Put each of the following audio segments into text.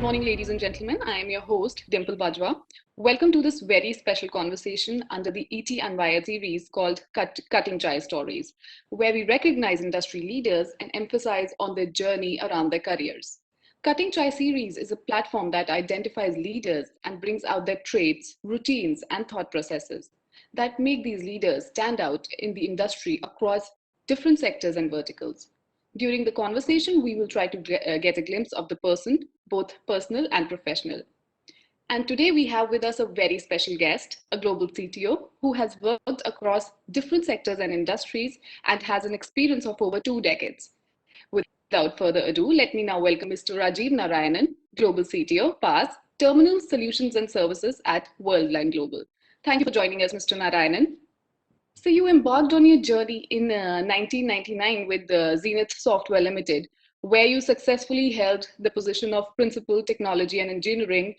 morning, ladies and gentlemen. I am your host, Dimple Bajwa. Welcome to this very special conversation under the ET and Wire series called Cutting Chai Stories, where we recognize industry leaders and emphasize on their journey around their careers. Cutting Chai series is a platform that identifies leaders and brings out their traits, routines, and thought processes that make these leaders stand out in the industry across different sectors and verticals. During the conversation, we will try to get a glimpse of the person, both personal and professional. And today we have with us a very special guest, a global CTO who has worked across different sectors and industries and has an experience of over 2 decades. Without further ado, let me now welcome Mr. Rajeev Narayanan, Global CTO, PAS, Terminal Solutions and Services at Worldline Global. Thank you for joining us, Mr. Narayanan. So you embarked on your journey in 1999 with Zenith Software Limited, where you successfully held the position of Principal Technology and Engineering,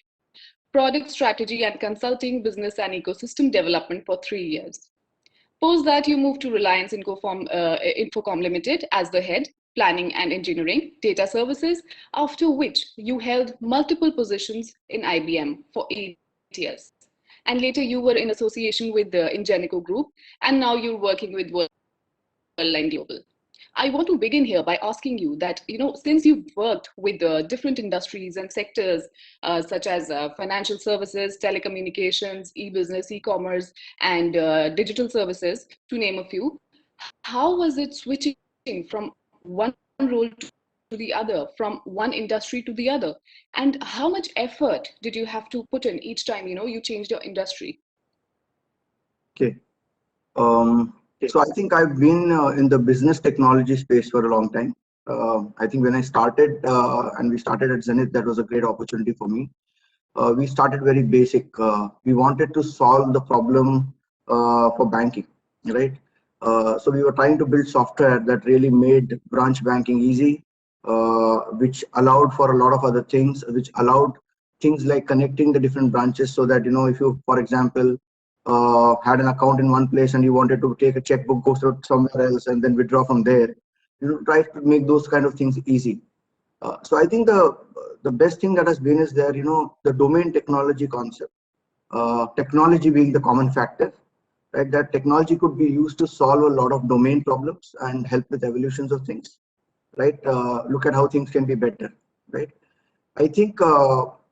Product Strategy and Consulting, Business and Ecosystem Development for 3 years. Post that, you moved to Reliance Infocom Limited as the head, Planning and Engineering, Data Services, after which you held multiple positions in IBM for 8 years. And later you were in association with the Ingenico Group, and now you're working with Worldline Global. I want to begin here by asking you that, since you've worked with different industries and sectors such as financial services, telecommunications, e-business, e-commerce, and digital services, to name a few, how was it switching from one role to the other, from one industry to the other? And how much effort did you have to put in each time, you changed your industry? Okay. So I think I've been in the business technology space for a long time. I think when I started and we started at Zenith, that was a great opportunity for me. We started very basic. We wanted to solve the problem for banking, right? So we were trying to build software that really made branch banking easy, which allowed for a lot of other things, which allowed things like connecting the different branches so that, if you, for example, had an account in one place and you wanted to take a checkbook, go to somewhere else and then withdraw from there, try to make those kind of things easy. So I think the best thing that has been is there, the domain technology concept, technology being the common factor, right? That technology could be used to solve a lot of domain problems and help with evolutions of things, right? Look at how things can be better, right? I think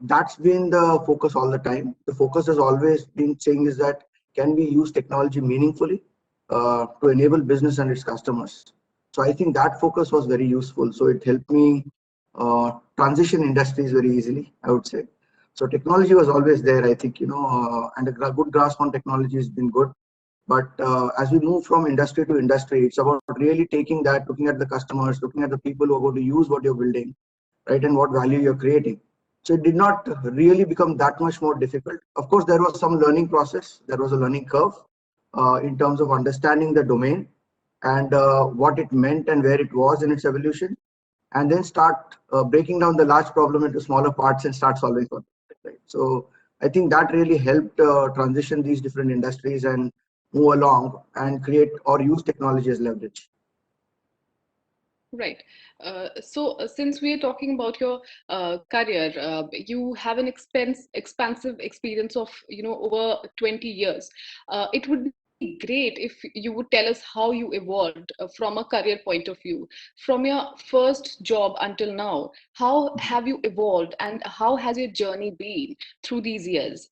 that's been the focus all the time. The focus has always been saying is that can we use technology meaningfully to enable business and its customers? So I think that focus was very useful. So it helped me transition industries very easily, I would say. So technology was always there, I think, and a good grasp on technology has been good. But as we move from industry to industry, it's about really taking that, looking at the customers, looking at the people who are going to use what you're building, right, and what value you're creating. So it did not really become that much more difficult. Of course, there was some learning process. There was a learning curve in terms of understanding the domain and what it meant and where it was in its evolution, and then start breaking down the large problem into smaller parts and start solving for it. Right? So I think that really helped transition these different industries and move along and create or use technology as leverage. Right. So since we are talking about your career, you have an expansive experience of, over 20 years. It would be great if you would tell us how you evolved from a career point of view. From your first job until now, how have you evolved and how has your journey been through these years?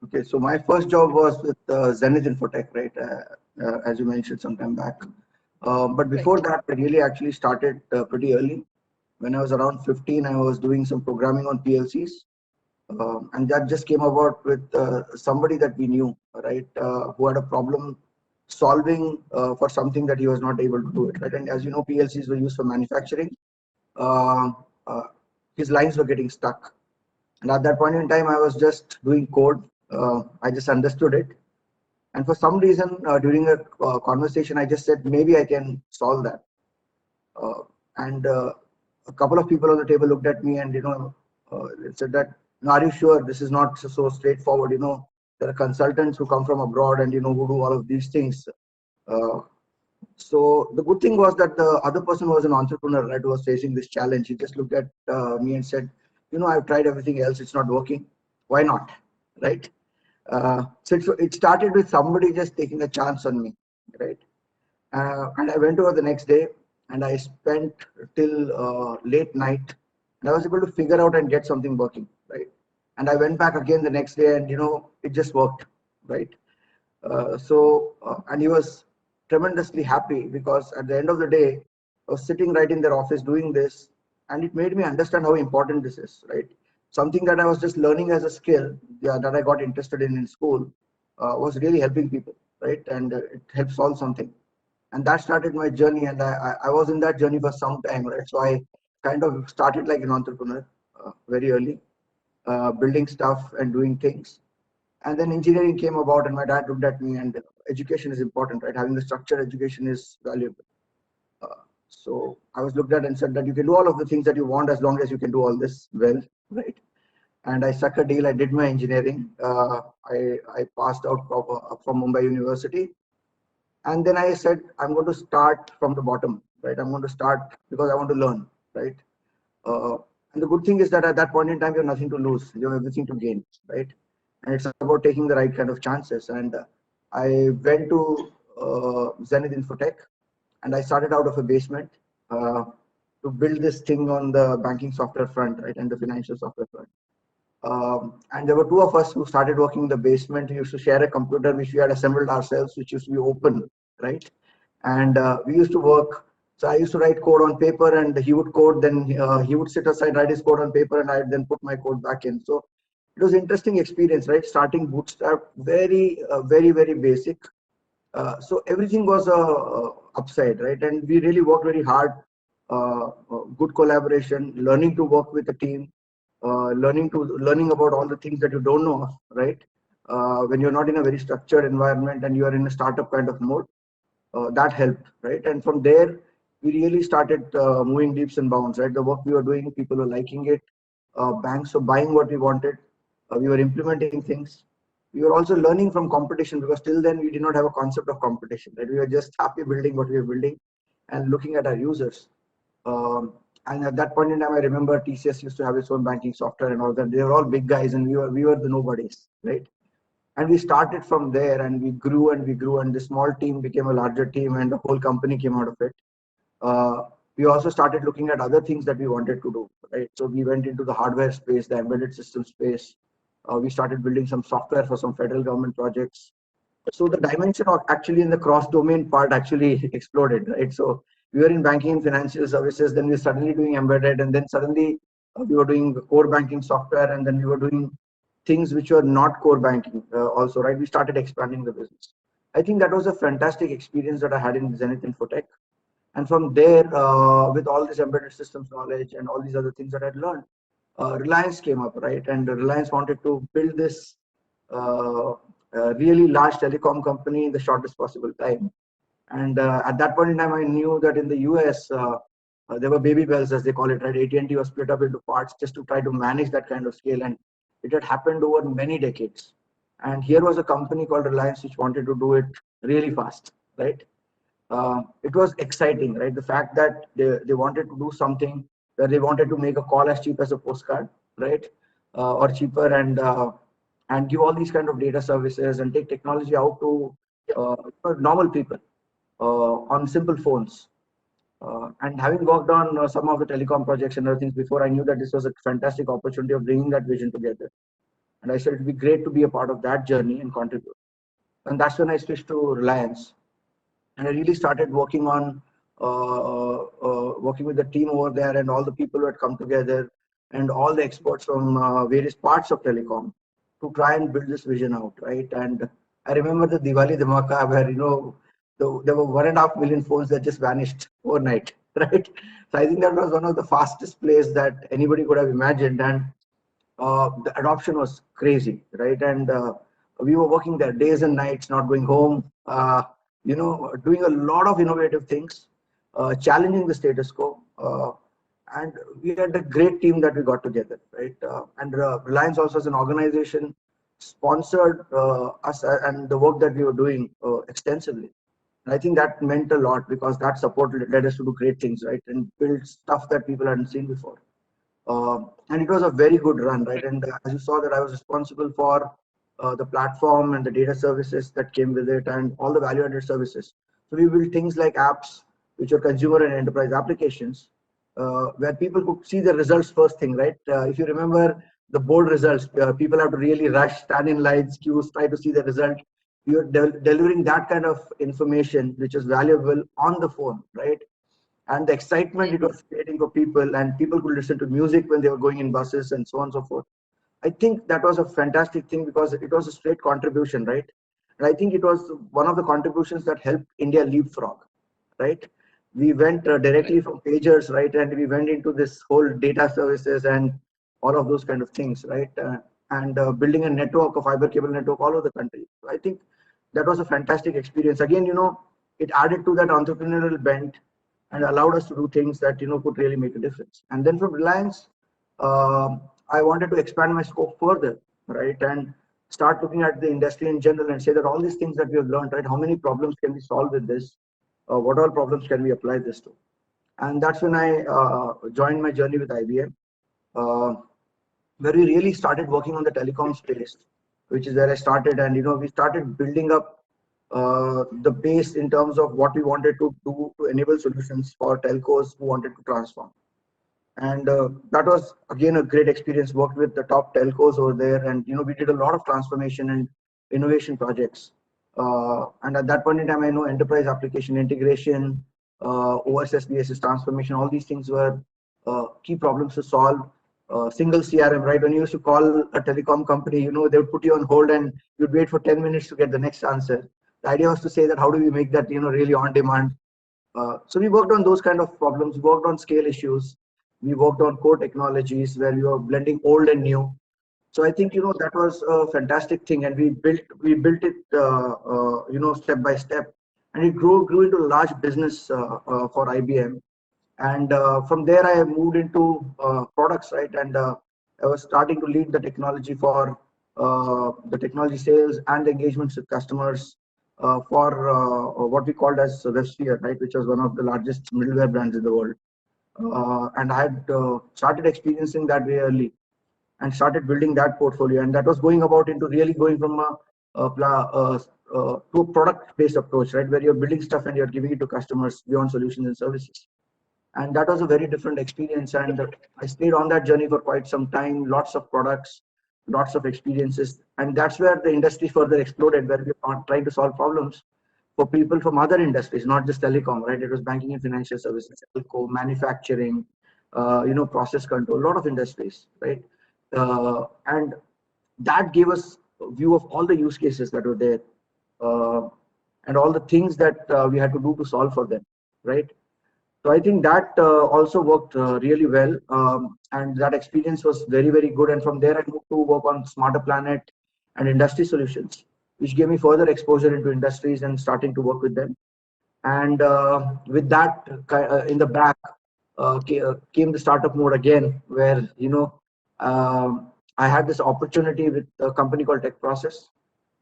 Okay, so my first job was with Zenith Infotech, right, as you mentioned some time back. But before that, I really actually started pretty early. When I was around 15, I was doing some programming on PLCs. And that just came about with somebody that we knew, right, who had a problem solving for something that he was not able to do it, right? And as you know, PLCs were used for manufacturing. Uh, uh, his lines were getting stuck. And at that point in time, I was just doing code. I just understood it. And for some reason, during a conversation, I just said, maybe I can solve that. And a couple of people on the table looked at me and, said that, are you sure this is not so straightforward? There are consultants who come from abroad and, who do all of these things. So the good thing was that the other person was an entrepreneur, right, who was facing this challenge. He just looked at me and said, I've tried everything else, it's not working. Why not? Right? So it started with somebody just taking a chance on me, right? And I went over the next day and I spent till late night, and I was able to figure out and get something working, right? And I went back again the next day, and it just worked, right? And he was tremendously happy because at the end of the day, I was sitting right in their office doing this, and it made me understand how important this is, right? Something that I was just learning as a skill, yeah, that I got interested in school, was really helping people, right? And it helped solve something, and that started my journey. And I was in that journey for some time, right? So I kind of started like an entrepreneur very early, building stuff and doing things. And then engineering came about, and my dad looked at me, and education is important, right? Having the structured education is valuable. So I was looked at and said that you can do all of the things that you want as long as you can do all this well, right? And I struck a deal. I did my engineering. I passed out from Mumbai University, and then I said I'm going to start from the bottom, right? I'm going to start because I want to learn, right? Uh, and the good thing is that at that point in time, you have nothing to lose. You have everything to gain, right? And it's about taking the right kind of chances. And I went to Zenith Infotech, and I started out of a basement uh, to build this thing on the banking software front, right, and the financial software front. And there were two of us who started working in the basement. We used to share a computer which we had assembled ourselves, which used to be open, right? And we used to work. So I used to write code on paper, and he would code. Then he would sit aside, write his code on paper, and I'd then put my code back in. So it was interesting experience, right? Starting bootstrap, very basic. So everything was a upside, right? And we really worked very hard. Good collaboration, learning to work with a team, learning about all the things that you don't know, right? When you're not in a very structured environment and you are in a startup kind of mode, that helped, right? And from there, we really started moving leaps and bounds, right? The work we were doing, people were liking it. Banks were buying what we wanted. We were implementing things. We were also learning from competition, because till then we did not have a concept of competition, right? We were just happy building what we were building and looking at our users. And at that point in time, I remember TCS used to have its own banking software and all that. They were all big guys, and we were the nobodies, right? And we started from there, and we grew and we grew, and the small team became a larger team, and the whole company came out of it. uh, we also started looking at other things that we wanted to do, right? So we went into the hardware space, the embedded system space. We started building some software for some federal government projects. So the dimension of actually in the cross domain part actually exploded, right? So we were in banking and financial services, then we were suddenly doing embedded, and then suddenly we were doing core banking software, and then we were doing things which were not core banking also, right? We started expanding the business. I think that was a fantastic experience that I had in Zenith Infotech. And from there, with all this embedded systems knowledge and all these other things that I'd learned, Reliance came up, right? And Reliance wanted to build this uh, really large telecom company in the shortest possible time. And at that point in time, I knew that in the US, there were baby bells, as they call it, right? AT&T was split up into parts just to try to manage that kind of scale. And it had happened over many decades. And here was a company called Reliance which wanted to do it really fast, right? It was exciting, right? The fact that they wanted to do something where they wanted to make a call as cheap as a postcard, right? Or cheaper, and give all these kind of data services and take technology out to normal people on simple phones. And having worked on some of the telecom projects and other things before, I knew that this was a fantastic opportunity of bringing that vision together. And I said it'd be great to be a part of that journey and contribute. And that's when I switched to Reliance, and I really started working on working with the team over there and all the people who had come together and all the experts from various parts of telecom to try and build this vision out, right? And I remember the Diwali Dhamaka where there were 1.5 million phones that just vanished overnight, right? So I think that was one of the fastest plays that anybody could have imagined, and the adoption was crazy, right? And we were working there days and nights, not going home, doing a lot of innovative things, challenging the status quo. And we had a great team that we got together, right? And Reliance also as an organization sponsored us and the work that we were doing extensively. And I think that meant a lot because that support led us to do great things, right? And build stuff that people hadn't seen before. and it was a very good run, right? And as you saw, that I was responsible for the platform and the data services that came with it, and all the value-added services. So we built things like apps, which are consumer and enterprise applications, where people could see the results first thing, right? If you remember the board results, people have to really rush, stand in lines, queues, try to see the result. You're delivering that kind of information, which is valuable on the phone, right? And the excitement it was creating for people, and people could listen to music when they were going in buses and so on and so forth. I think that was a fantastic thing because it was a straight contribution, right? And I think it was one of the contributions that helped India leapfrog, right? We went directly from pagers, right? And we went into this whole data services and all of those kind of things, right? And building a network, a fiber cable network all over the country. So I think that was a fantastic experience. Again, it added to that entrepreneurial bent and allowed us to do things that could really make a difference. And then from Reliance, I wanted to expand my scope further, right, and start looking at the industry in general and say that all these things that we have learned, right, how many problems can we solve with this? What all problems can we apply this to? And that's when I joined my journey with IBM, uh, where we really started working on the telecom space, which is where I started. And we started building up the base in terms of what we wanted to do to enable solutions for telcos who wanted to transform. And that was again a great experience. Worked with the top telcos over there, and we did a lot of transformation and innovation projects. And at that point in time, I know enterprise application integration, OSS, BSS transformation, all these things were key problems to solve. Single CRM, right? When you used to call a telecom company, they would put you on hold and you'd wait for 10 minutes to get the next answer. The idea was to say that how do we make that really on demand. So we worked on those kind of problems. We worked on scale issues. We worked on core technologies where we were blending old and new. So I think that was a fantastic thing, and we built it step by step, and it grew into a large business for IBM. And from there I moved into products, right? And I was starting to lead the technology for the technology sales and engagements with customers for what we called as WebSphere, right, which was one of the largest middleware brands in the world. And I had started experiencing that very early and started building that portfolio, and that was going about into really going from to a product based approach, right, where you're building stuff and you're giving it to customers beyond solutions and services. And that was a very different experience, and I stayed on that journey for quite some time. Lots of products, lots of experiences, and that's where the industry further exploded, where we are trying to solve problems for people from other industries, not just telecom, right? It was banking and financial services, telco, manufacturing, process control, a lot of industries, right? And that gave us a view of all the use cases that were there, uh, and all the things that we had to do to solve for them, right? So I think that also worked really well, and that experience was very, very good. And from there, I moved to work on Smarter Planet and industry solutions, which gave me further exposure into industries and starting to work with them. And with that in the back came the startup mode again, where I had this opportunity with a company called Tech Process,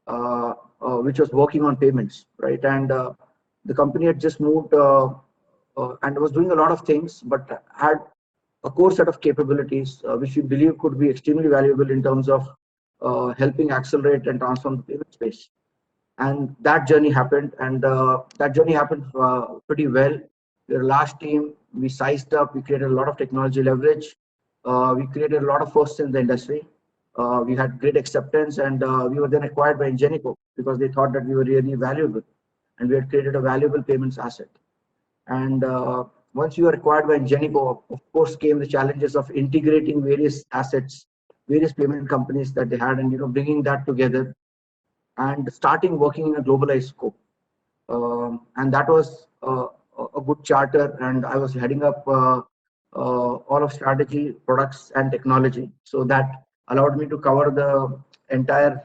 which was working on payments, right? And the company had just moved and was doing a lot of things, but had a core set of capabilities which we believe could be extremely valuable in terms of helping accelerate and transform the payment space. And that journey happened, and that journey happened pretty well. We're a large team. We sized up. We created a lot of technology leverage. We created a lot of firsts in the industry. We had great acceptance, and we were then acquired by Ingenico because they thought that we were really valuable, and we had created a valuable payments asset. And once you were acquired by Ingenico, of course, came the challenges of integrating various assets, various payment companies that they had, and bringing that together and starting working in a globalized scope. And that was a good charter, and I was heading up all of strategy, products, and technology. So that allowed me to cover the entire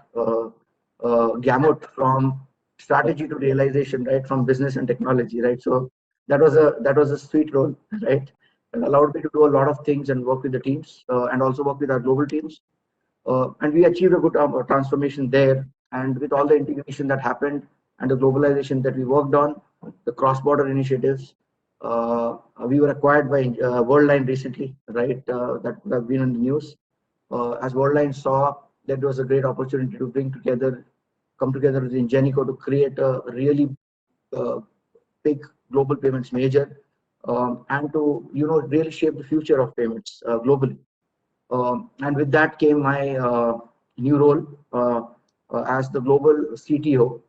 gamut from strategy to realization, right, from business and technology, right? So that was a sweet role, right? It allowed me to do a lot of things and work with the teams and also work with our global teams. And we achieved a good transformation there. And with all the integration that happened and the globalization that we worked on, the cross-border initiatives, We were acquired by Worldline recently, right? That would have been in the news. As Worldline saw that there was a great opportunity to come together with Ingenico to create a really uh, big global payments major, and to really shape the future of payments globally. And with that came my new role as the global CTO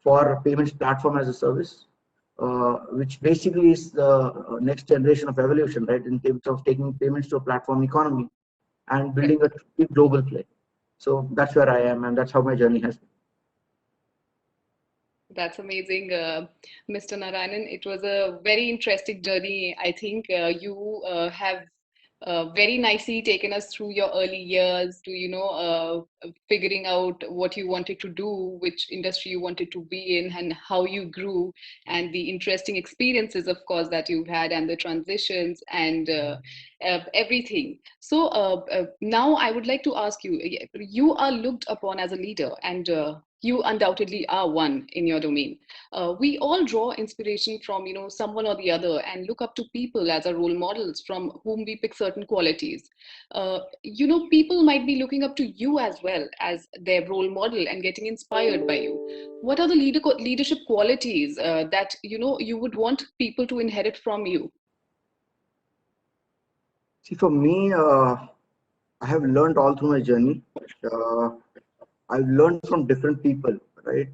for payments platform as a service, which basically is the next generation of evolution, right, in terms of taking payments to a platform economy and building a truly global play. So that's where I am, and that's how my journey has been. That's amazing, Mr. Narayanan. It was a very interesting journey. I think you have very nicely taken us through your early years to, figuring out what you wanted to do, which industry you wanted to be in, and how you grew, and the interesting experiences, of course, that you've had, and the transitions, and everything. So now I would like to ask you, you are looked upon as a leader, and you undoubtedly are one in your domain. We all draw inspiration from, someone or the other, and look up to people as our role models from whom we pick certain qualities. People might be looking up to you as well as their role model and getting inspired by you. What are the leadership qualities that you would want people to inherit from you? See, for me, I have learned all through my journey. Uh, I've learned from different people, right?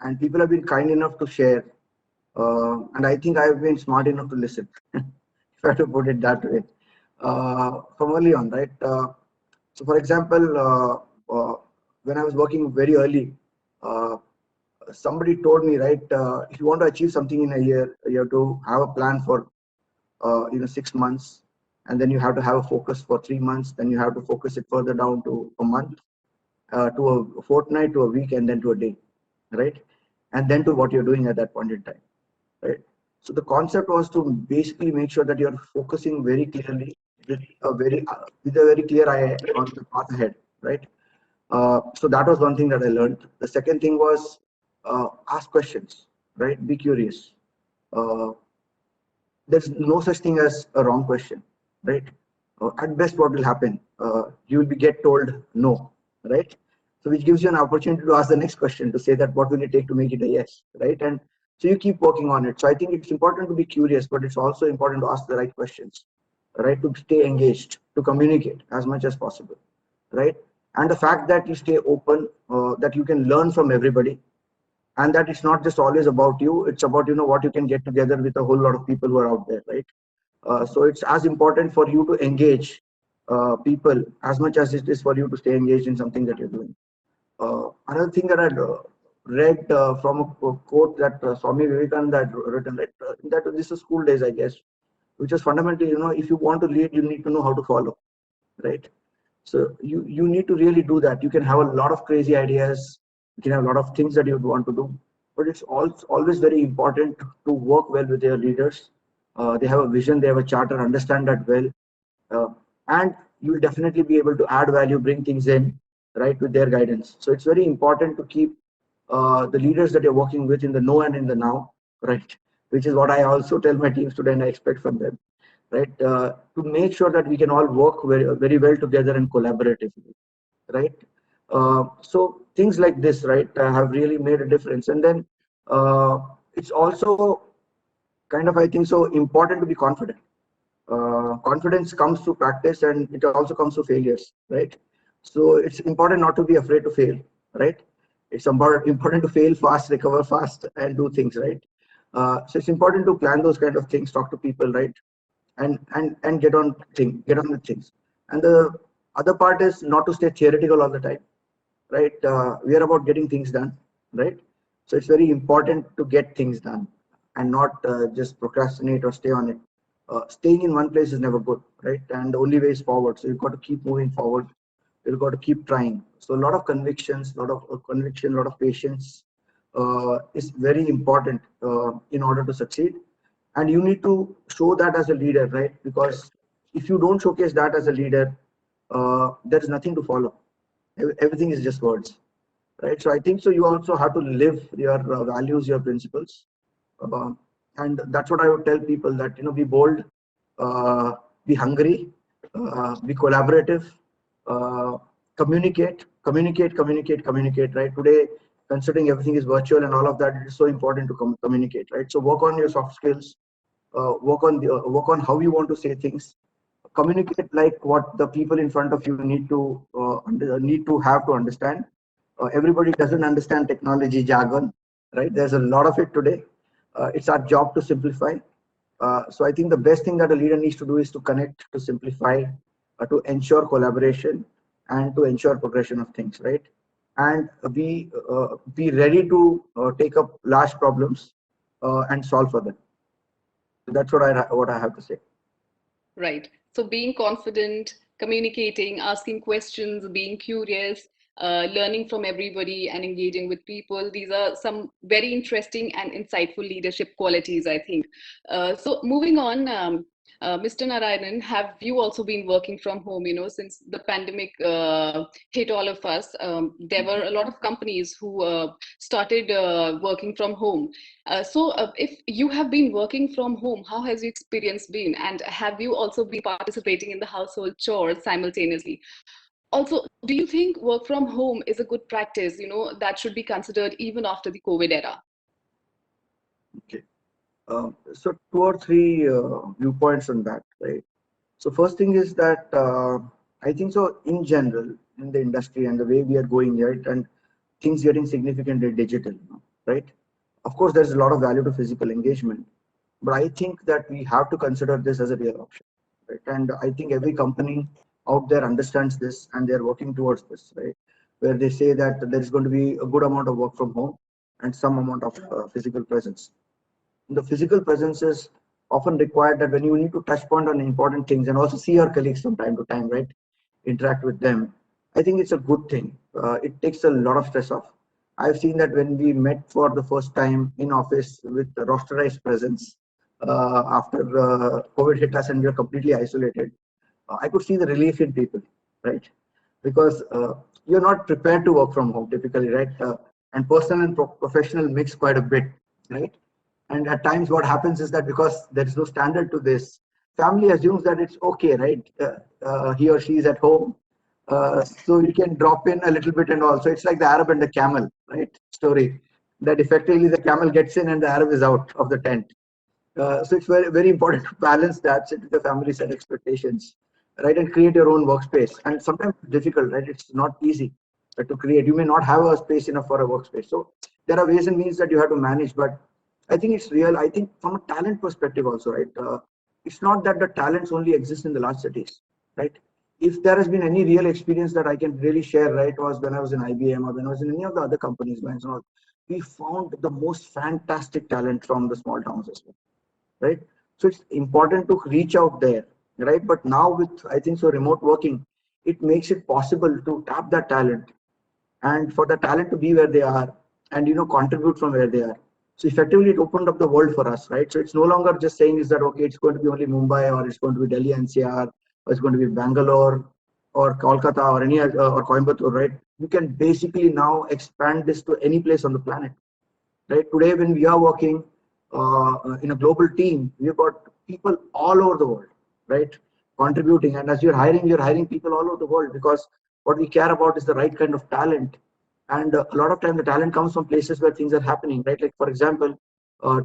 And people have been kind enough to share. And I think I've been smart enough to listen, if I have to put it that way, from early on, right? So, for example, when I was working very early, uh, somebody told me, right, if you want to achieve something in a year, you have to have a plan for 6 months, and then you have to have a focus for 3 months. Then you have to focus it further down to a month, to a fortnight, to a week, and then to a day, right? And then to what you're doing at that point in time, right? So the concept was to basically make sure that you're focusing very clearly with a very clear eye on the path ahead, right? So that was one thing that I learned. The second thing was ask questions, right? Be curious. Uh, there's no such thing as a wrong question, right? At best, what will happen? You will be get told no, right? So which gives you an opportunity to ask the next question to say that what will it take to make it a yes, right? And so you keep working on it. So I think it's important to be curious, but it's also important to ask the right questions, right? To stay engaged, to communicate as much as possible, right? And the fact that you stay open, that you can learn from everybody, and that it's not just always about you, it's about what you can get together with a whole lot of people who are out there, right? So it's as important for you to engage people as much as it is for you to stay engaged in something that you're doing. Another thing that I read from a quote that Swami Vivekananda had written, right, that this is school days, I guess, which is fundamentally, if you want to lead, you need to know how to follow, right? So you need to really do that. You can have a lot of crazy ideas, you can have a lot of things that you would want to do, but it's always very important to work well with your leaders. They have a vision, they have a charter, understand that well, uh, and you'll definitely be able to add value, bring things in, right, with their guidance. So it's very important to keep the leaders that you're working with in the know and in the now, right? Which is what I also tell my teams today, and I expect from them, right? To make sure that we can all work very well together and collaboratively, right? So things like this, right, have really made a difference. And then it's also kind of, I think, so important to be confident. Confidence comes through practice, and it also comes through failures, right? So it's important not to be afraid to fail, right? It's important to fail fast, recover fast, and do things right. So it's important to plan those kind of things, talk to people, right? And get on with things. And the other part is not to stay theoretical all the time, right? We are about getting things done, right? So it's very important to get things done and not just procrastinate or stay on it. Staying in one place is never good, right? And the only way is forward. So you've got to keep moving forward. You've got to keep trying. So a lot of convictions, a lot of conviction, a lot of patience is very important in order to succeed. And you need to show that as a leader, right? Because if you don't showcase that as a leader, there is nothing to follow. Everything is just words, right? So I think so you also have to live your values, your principles. And that's what I would tell people, that be bold, uh, be hungry, be collaborative, uh, communicate. Right today, considering everything is virtual and all of that, it is so important to communicate. Right, so work on your soft skills, work on how you want to say things, communicate like what the people in front of you need to have to understand. Everybody doesn't understand technology jargon, right? There's a lot of it today. It's our job to simplify. So I think the best thing that a leader needs to do is to connect, to simplify, to ensure collaboration, and to ensure progression of things, right? And be ready to take up large problems and solve for them. So that's what I have to say. Right. So being confident, communicating, asking questions, being curious, learning from everybody and engaging with people. These are some very interesting and insightful leadership qualities, I think. So moving on, Mr. Narayanan, have you also been working from home? Since the pandemic hit all of us, there were a lot of companies who started working from home. So, if you have been working from home, how has your experience been? And have you also been participating in the household chores simultaneously? Also, do you think work from home is a good practice, that should be considered even after the COVID era? Okay. So two or three viewpoints on that, right? So first thing is that I think so in general in the industry and the way we are going, right, and things getting significantly digital, right? Of course, there's a lot of value to physical engagement, but I think that we have to consider this as a real option, right? And I think every company out there understands this and they're working towards this, right? Where they say that there is going to be a good amount of work from home and some amount of physical presence. The physical presence is often required that when you need to touch point on important things and also see your colleagues from time to time, right? Interact with them. I think it's a good thing. It takes a lot of stress off. I've seen that when we met for the first time in office with the rosterized presence after COVID hit us and we were completely isolated, I could see the relief in people, right? Because you're not prepared to work from home typically, right? And personal and professional mix quite a bit, right? And at times, what happens is that because there is no standard to this, family assumes that it's okay, right? He or she is at home, so you can drop in a little bit and all. So it's like the Arab and the camel, right? Story that effectively the camel gets in and the Arab is out of the tent. So it's very, very important to balance that, sit with the family, set expectations, right, and create your own workspace. And sometimes it's difficult, right? It's not easy to create. You may not have a space enough for a workspace. So there are ways and means that you have to manage. But I think it's real. I think from a talent perspective also, right? It's not that the talents only exist in the large cities, right? If there has been any real experience that I can really share, right, was when I was in IBM or when I was in any of the other companies, we found the most fantastic talent from the small towns as well, right? So it's important to reach out there, right? But now with, I think so, remote working, it makes it possible to tap that talent and for the talent to be where they are and contribute from where they are. So effectively it opened up the world for us, right? So it's no longer just saying is that okay, it's going to be only Mumbai or it's going to be Delhi NCR or it's going to be Bangalore or Kolkata or any or Coimbatore, right? You can basically now expand this to any place on the planet, right? Today, when we are working in a global team, we've got people all over the world, right? Contributing. And as you're hiring people all over the world because what we care about is the right kind of talent. And a lot of time, the talent comes from places where things are happening, right? Like, for example,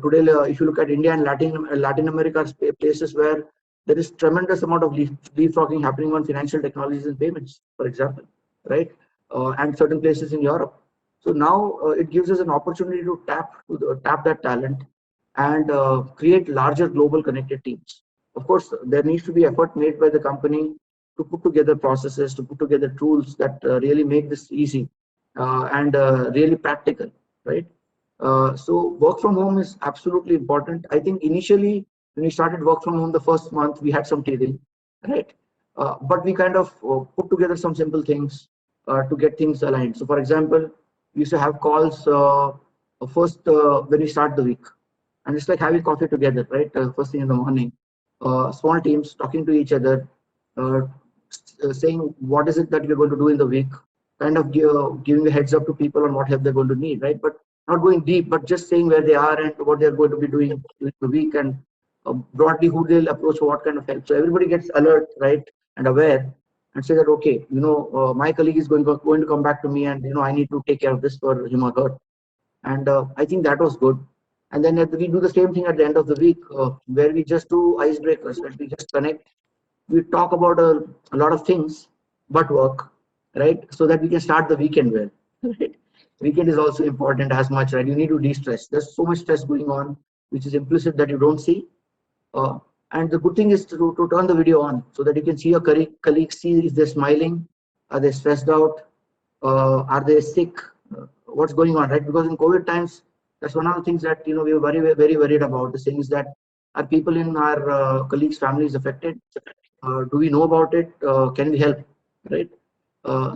today, if you look at India and Latin America, places where there is tremendous amount of leapfrogging happening on financial technologies and payments, for example, right? And certain places in Europe. So now it gives us an opportunity to tap that talent and create larger global connected teams. Of course, there needs to be effort made by the company to put together processes, to put together tools that really make this easy and really practical, right? So work from home is absolutely important. I think initially when we started work from home, the first month we had some teething, right? But we kind of put together some simple things to get things aligned. So, for example, we used to have calls first when we start the week, and it's like having coffee together, right? First thing in the morning, small teams talking to each other, uh, saying what is it that we're going to do in the week, kind of giving a heads up to people on what help they're going to need, right? But not going deep, but just saying where they are and what they're going to be doing during the week, and broadly who they'll approach for what kind of help. So everybody gets alert, right, and aware, and say that, okay, my colleague is going to come back to me, and I need to take care of this for him or her. And I think that was good. And then we do the same thing at the end of the week, where we just do icebreakers, right? We just connect, we talk about a lot of things but work, right? So that we can start the weekend well. Right? Weekend is also important as much, right? You need to de-stress. There's so much stress going on, which is implicit that you don't see. Uh, and the good thing is to turn the video on so that you can see your colleagues, see if they're smiling, are they stressed out, are they sick, what's going on, right? Because in COVID times, that's one of the things that we were very worried about. The thing is that are people in our colleagues' families affected? Do we know about it? Can we help? Right.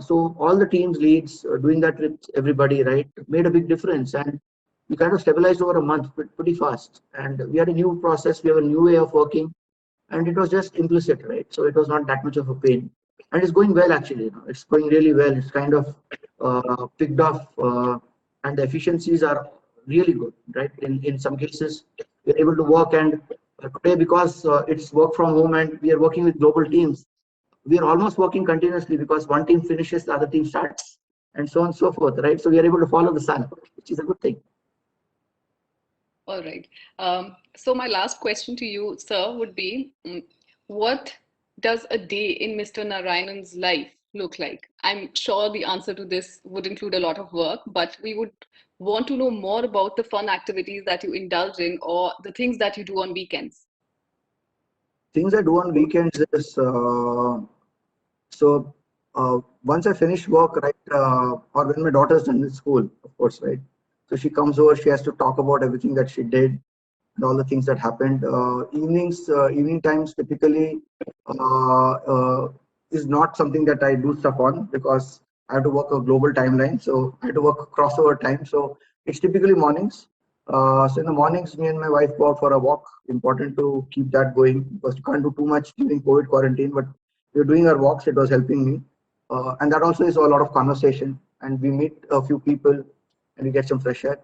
So all the teams leads doing that with everybody, right, made a big difference, and we kind of stabilized over a month pretty fast. And we had a new process, we have a new way of working, and it was just implicit, right? So it was not that much of a pain, and it's going well actually. It's going really well. It's kind of picked off, and the efficiencies are really good, right? In some cases, we're able to work, and today because it's work from home and we are working with global teams, we are almost working continuously because one team finishes, the other team starts, and so on and so forth, right? So we are able to follow the sun, which is a good thing. All right. So my last question to you, sir, would be, what does a day in Mr. Narayanan's life look like? I'm sure the answer to this would include a lot of work, but we would want to know more about the fun activities that you indulge in or the things that you do on weekends. Things I do on weekends is so once I finish work, right, or when my daughter's done with school, of course, right. So she comes over, she has to talk about everything that she did and all the things that happened. Evening times typically is not something that I do stuff on because I have to work a global timeline. So I have to work crossover time. So it's typically mornings. So in the mornings, me and my wife go out for a walk. Important to keep that going because you can't do too much during COVID quarantine, but we're doing our walks. It was helping me. And that also is a lot of conversation, and we meet a few people and we get some fresh air.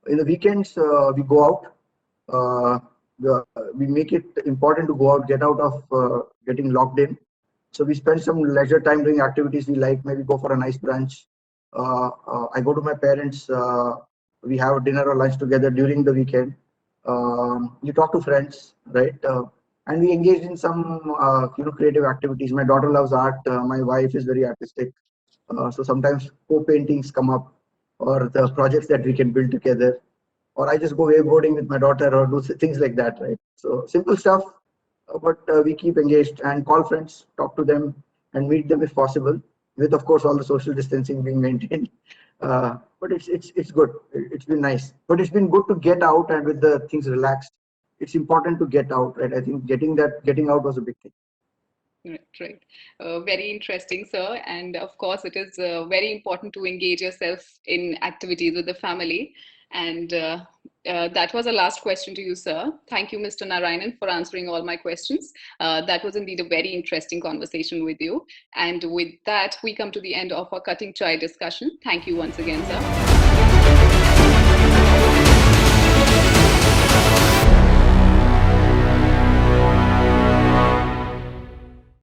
In the weekends, we go out. Uh, we make it important to go out, get out of getting locked in. So we spend some leisure time doing activities we like. Maybe go for a nice brunch. I go to my parents. We have dinner or lunch together during the weekend. You talk to friends, right? And we engage in some creative activities. My daughter loves art. My wife is very artistic. So sometimes co-paintings come up, or the projects that we can build together, or I just go wakeboarding with my daughter or do things like that, right? So simple stuff, but we keep engaged and call friends, talk to them, and meet them if possible, with of course all the social distancing being maintained. But it's good. It's been nice, but it's been good to get out and with the things relaxed. It's important to get out, right? I think getting out was a big thing. Right, right. Very interesting, sir. And of course, it is very important to engage yourself in activities with the family. And that was the last question to you, sir. Thank you, Mr. Narayanan, for answering all my questions. That was indeed a very interesting conversation with you. And with that, we come to the end of our cutting chai discussion. Thank you once again, sir.